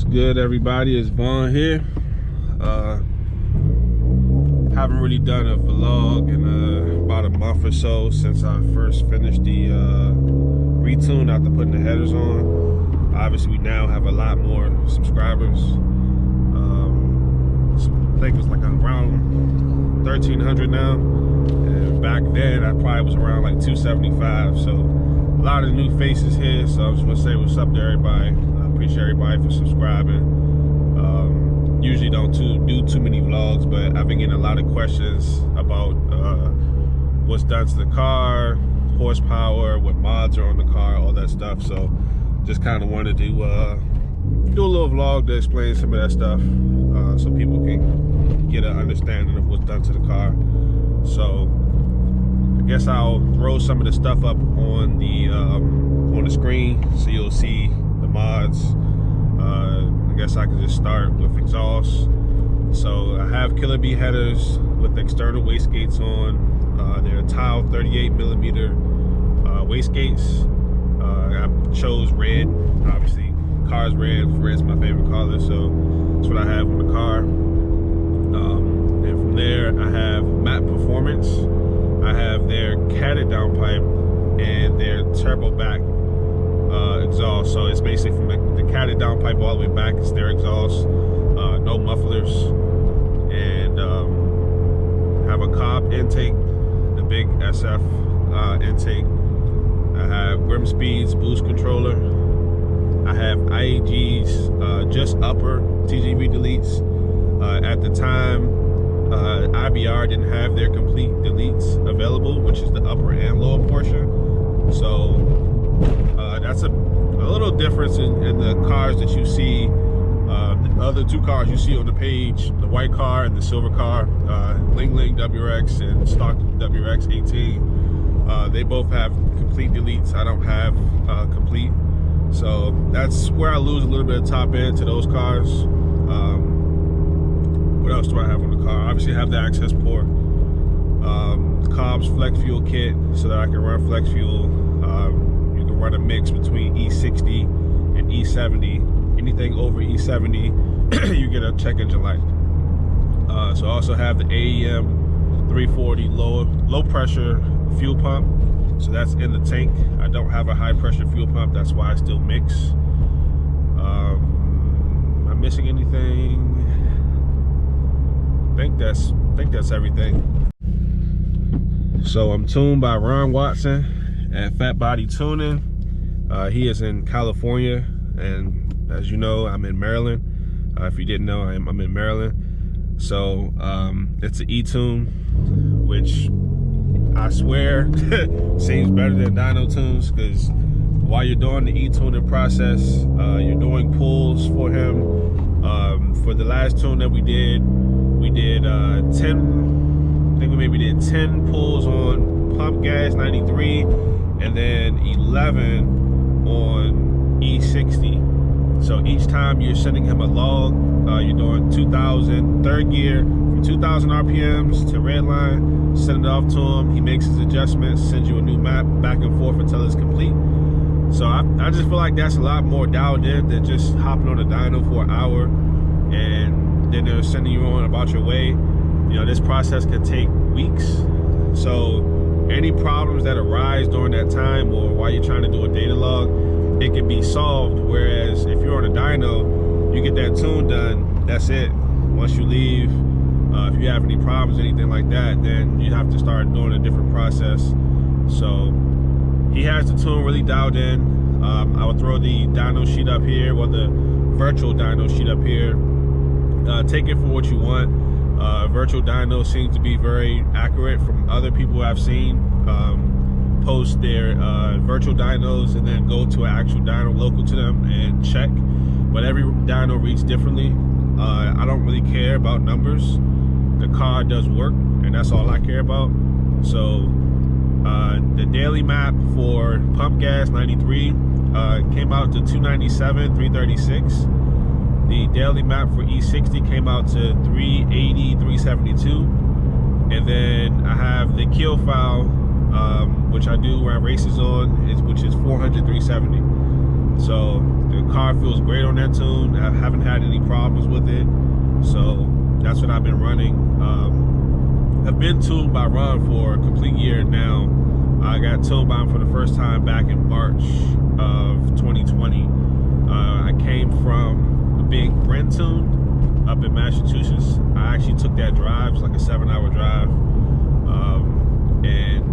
good, everybody? It's Vaughn here. Haven't really done a vlog in about a month or so since I first finished the retune after putting the headers on. Obviously, we now have a lot more subscribers. I think it was like around 1,300 now. And back then, I probably was around like 275. So a lot of new faces here. So I just want to say what's up to everybody. I appreciate everybody for subscribing. Usually don't do too many vlogs, but I've been getting a lot of questions about what's done to the car, horsepower, what mods are on the car, all that stuff. So just kind of wanted to do a little vlog to explain some of that stuff so people can get an understanding of what's done to the car. So I guess I'll throw some of the stuff up on the screen so you'll see the mods. I guess I can just start with exhaust. So I have Killer Bee headers with external wastegates on. They're tile 38mm wastegates. I chose red, obviously. Car's red. Red's my favorite color, so that's what I have on the car. And from there, I have Matte Performance. I have their catted downpipe and their turbo back exhaust. So it's basically from the catted downpipe all the way back. It's their exhaust, no mufflers, and have a Cobb intake, the big SF intake. I have Grimm Speeds boost controller. I have IAG's just upper TGV deletes. At the time, IBR didn't have their complete deletes available, which is the upper and lower portion. So that's a little difference in the cars that you see. The other two cars you see on the page, the white car and the silver car, Ling Ling WRX and stock WRX 18, they both have complete deletes. I don't have complete. So that's where I lose a little bit of top end to those cars. What else do I have on the car? Obviously I have the access port. Cobb's flex fuel kit so that I can run flex fuel. You can run a mix between E60 and E70. Anything over E70, you get a check engine light. So I also have the AEM 340 low pressure fuel pump. So that's in the tank. I don't have a high pressure fuel pump. That's why I still mix. Am I missing anything? I think that's everything. So I'm tuned by Ron Watson at Fat Body Tuning. He is in California, and as you know, I'm in Maryland. If you didn't know, I'm in Maryland. So it's an E-tune, which I swear seems better than dyno tunes, because while you're doing the E-tuning process, you're doing pulls for him. For the last tune that we did 10, I think we maybe did 10 pulls on pump gas 93 and then 11 on E60. So each time you're sending him a log, you're doing 2,000 third gear from 2,000 RPMs to red line, send it off to him. He makes his adjustments, sends you a new map back and forth until it's complete. So I just feel like that's a lot more dialed in than just hopping on a dyno for an hour and then they're sending you on about your way. You know, this process could take weeks. So any problems that arise during that time or while you're trying to do a data log, it can be solved. Whereas if you're on a dyno, you get that tune done, that's it. Once you leave, if you have any problems, anything like that, then you have to start doing a different process. So he has the tune really dialed in. I will throw the dyno sheet up here, or the virtual dyno sheet up here. Take it for what you want. Virtual dyno seems to be very accurate from other people I've seen post their virtual dynos and then go to an actual dyno local to them and check. But every dyno reads differently. I don't really care about numbers. The car does work, and that's all I care about. So the daily map for pump gas 93 came out to 297, 336. The daily map for E60 came out to 380, 372. And then I have the kill file, which I do run races on, which is 400, 370. So the car feels great on that tune. I haven't had any problems with it, so that's what I've been running. I've been tuned by Ron for a complete year now. I got tuned by him for the first time back in March of 2020. I came from a big Grimm tune up in Massachusetts. I actually took that drive. It's like a 7-hour drive, and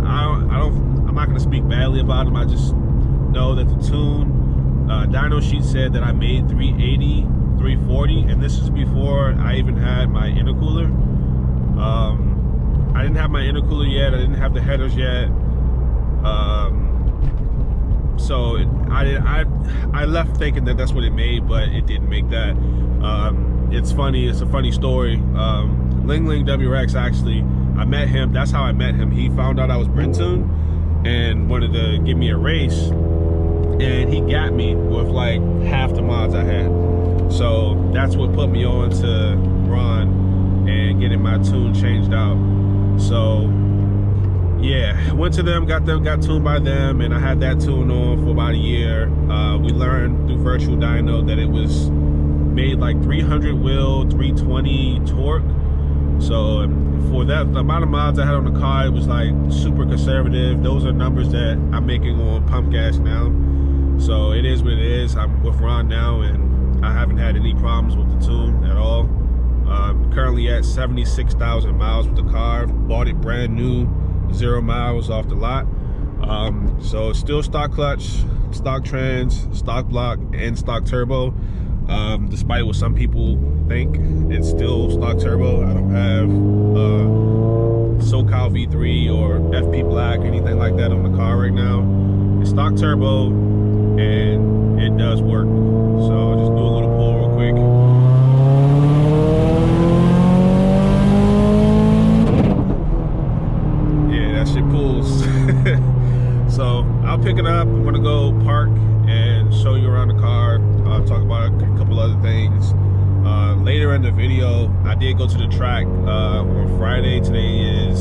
I'm not gonna speak badly about him. I just know that the tune, dyno sheet said that I made 380, 340, and this is before I even had my intercooler. I didn't have my intercooler yet. I didn't have the headers yet. So I left thinking that that's what it made, but it didn't make that. It's funny. It's a funny story. Ling Ling WRX, actually, I met him. That's how I met him. He found out I was Brenton and wanted to give me a race, and he got me with like half the mods I had. So that's what put me on to Ron and getting my tune changed out. So yeah, went to them, got tuned by them, and I had that tune on for about a year. We learned through virtual dyno that it was made like 300 wheel, 320 torque. So for that, the amount of mods I had on the car, it was like super conservative. Those are numbers that I'm making on pump gas now. So it is what it is. I'm with Ron now, and I haven't had any problems with the tune at all. Currently at 76,000 miles with the car. Bought it brand new, 0 miles off the lot. So still stock clutch, stock trans, stock block, and stock turbo. Despite what some people think, it's still stock turbo. I don't have SoCal V3 or FP Black, anything like that on the car right now. It's stock turbo, and it does work. So I'll just do a little pull real quick. Yeah, that shit pulls. So I'll pick it up. I'm gonna go park and show you around the car. Talk about a couple other things. Later in the video, I did go to the track on Friday. Today is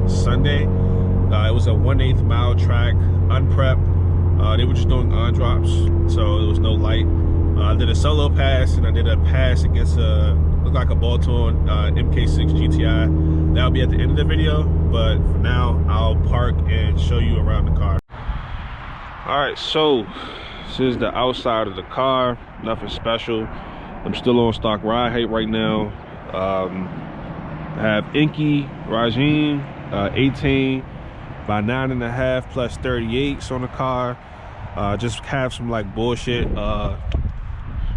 Sunday. It was a 1/8 mile track, unprepped. They were just doing on drops, so there was no light. I did a solo pass, and I did a pass against looked like a Bolton MK6 GTI. That'll be at the end of the video, but for now, I'll park and show you around the car. All right, so this is the outside of the car. Nothing special. I'm still on stock ride height right now. I have Inky Rajin 18 by 9.5 plus 38s on the car. Just have some like bullshit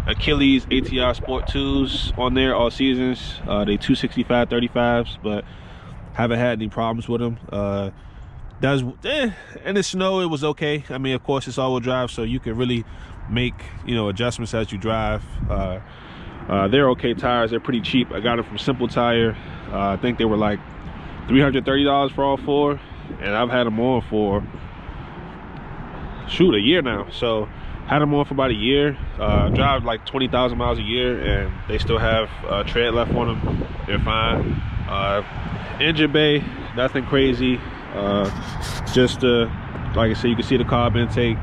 Achilles ATR Sport 2s on there all seasons. They 265 35s, but haven't had any problems with them. In the snow it was okay. I mean, of course it's all-wheel drive, so you can really make, you know, adjustments as you drive. They're okay tires. They're pretty cheap. I got them from Simple Tire. I think they were like $330 for all four, and I've had them on for a year now. So had them on for about a year. Drive like 20,000 miles a year, and they still have tread left on them. They're fine. Engine bay, nothing crazy. Just like I said, you can see the carb intake.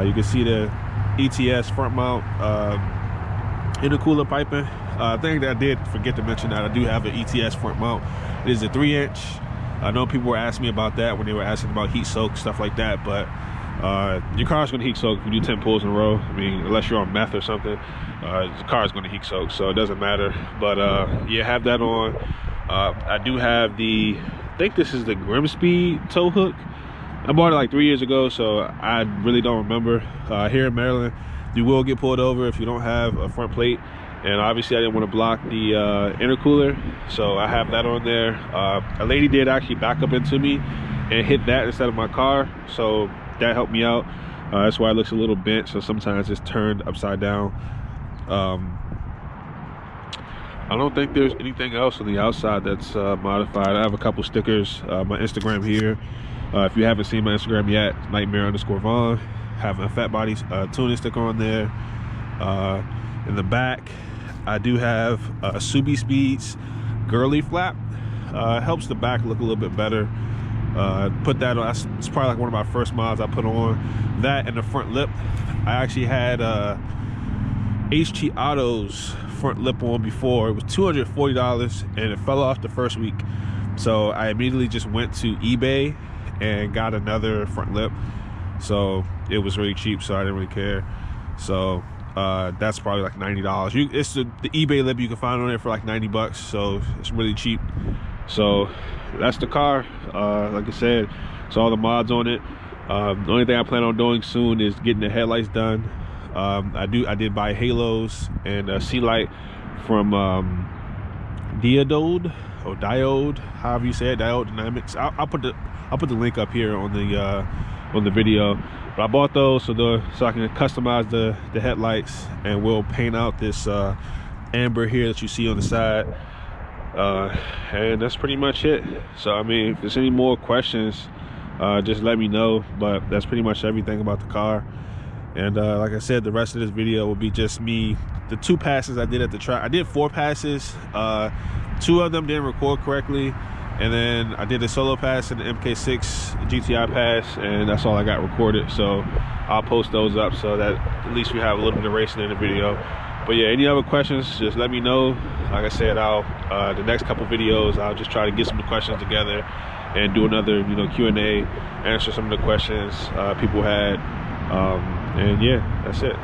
You can see the ETS front mount intercooler piping. I think that I did forget to mention that I do have an ETS front mount. It is a 3-inch. I know people were asking me about that when they were asking about heat soak, stuff like that, but your car's gonna heat soak if you do 10 pulls in a row. I mean, unless you're on meth or something, the car's gonna heat soak, so it doesn't matter. But yeah, have that on. I do have I think this is the Grimm Speed tow hook. I bought it like 3 years ago, so I really don't remember. Here in Maryland, you will get pulled over if you don't have a front plate, and obviously I didn't want to block the intercooler, so I have that on there. A lady did actually back up into me and hit that instead of my car, so that helped me out. That's why it looks a little bent, so sometimes it's turned upside down. I don't think there's anything else on the outside that's modified. I have a couple stickers. My Instagram here. If you haven't seen my Instagram yet, Nightmare_Vaughn. Have a Fat Body tuning sticker on there. In the back, I do have a Subi Speeds girly flap. Helps the back look a little bit better. Put that on. It's probably like one of my first mods I put on. That and the front lip. I actually had HT Auto's front lip on before. It was $240 and it fell off the first week. So I immediately just went to eBay and got another front lip. So it was really cheap, so I didn't really care. So that's probably like $90. It's the eBay lip you can find on it for like 90 bucks, so it's really cheap. So that's the car. Like I said, it's all the mods on it. The only thing I plan on doing soon is getting the headlights done. I did buy halos and a sea light from Diode, or Diode, however you say it, Diode Dynamics. I'll put the link up here on the video. But I bought those so I can customize the headlights, and we'll paint out this amber here that you see on the side. And that's pretty much it. So I mean, if there's any more questions, just let me know. But that's pretty much everything about the car. And like I said, the rest of this video will be just me. The 2 passes I did at the track, I did 4 passes. 2 of them didn't record correctly, and then I did a solo pass in the MK6 GTI pass, and that's all I got recorded. So I'll post those up so that at least we have a little bit of racing in the video. But yeah, any other questions, just let me know. Like I said, the next couple videos, I'll just try to get some of the questions together and do another, Q&A, answer some of the questions people had. And yeah, that's it.